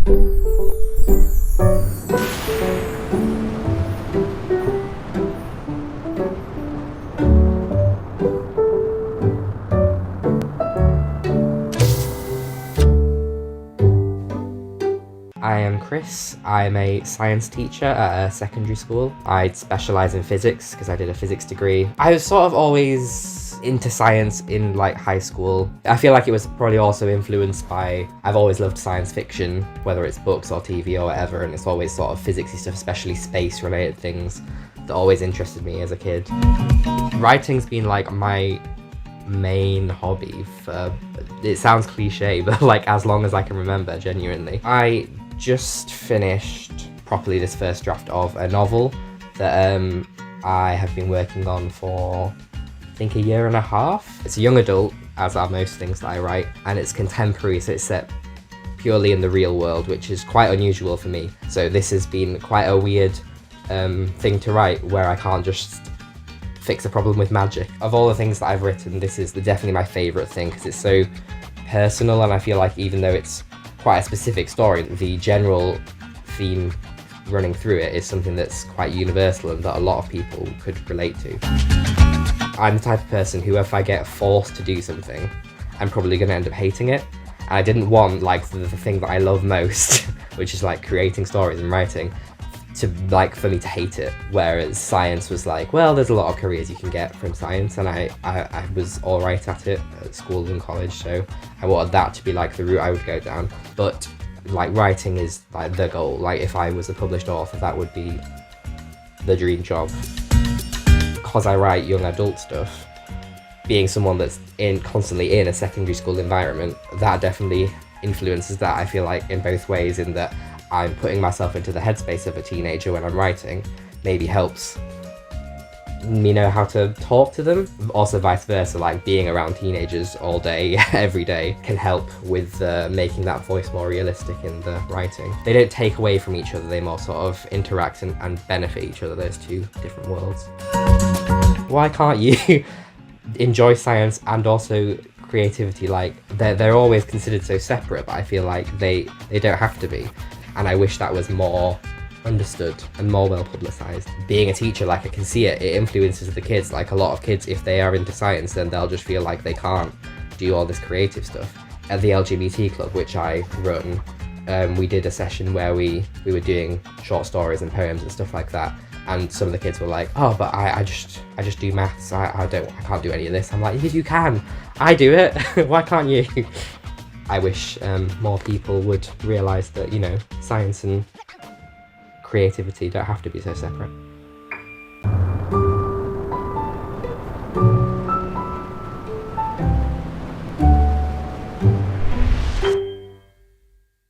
I am Chris. I'm a science teacher at a secondary school. I specialise in physics because I did a physics degree. I was sort of always into science in like high school. I feel like it was probably also influenced by, I've always loved science fiction, whether it's books or TV or whatever, and it's always sort of physicsy stuff, especially space related things that always interested me as a kid. Writing's been like my main hobby for, it sounds cliche, but like as long as I can remember, genuinely. I just finished properly this first draft of a novel that I have been working on for I think a year and a half. It's a young adult, as are most things that I write, and it's contemporary, so it's set purely in the real world, which is quite unusual for me. So this has been quite a weird thing to write, where I can't just fix a problem with magic. Of all the things that I've written, this is definitely my favourite thing because it's so personal, and I feel like even though it's quite a specific story, the general theme running through it is something that's quite universal and that a lot of people could relate to. I'm the type of person who, if I get forced to do something, I'm probably going to end up hating it. And I didn't want like the thing that I love most, which is like creating stories and writing, to like for me to hate it. Whereas science was like, well, there's a lot of careers you can get from science, and I was all right at it at school and college, so I wanted that to be like the route I would go down. But like writing is like the goal. Like if I was a published author, that would be the dream job. Because I write young adult stuff, being someone that's constantly in a secondary school environment, that definitely influences that, I feel like, in both ways, in that I'm putting myself into the headspace of a teenager when I'm writing, maybe helps me know how to talk to them. Also vice versa, like being around teenagers all day, every day, can help with making that voice more realistic in the writing. They don't take away from each other, they more sort of interact and benefit each other, those two different worlds. Why can't you enjoy science and also creativity? Like they're always considered so separate, but I feel like they don't have to be. And I wish that was more understood and more well publicised. Being a teacher, like I can see it influences the kids. Like a lot of kids, if they are into science, then they'll just feel like they can't do all this creative stuff. At the LGBT club, which I run, we did a session where we were doing short stories and poems and stuff like that. And some of the kids were like, oh, but I just do maths. I can't do any of this. I'm like, yes, you can. I do it. Why can't you? I wish more people would realise that, you know, science and creativity don't have to be so separate.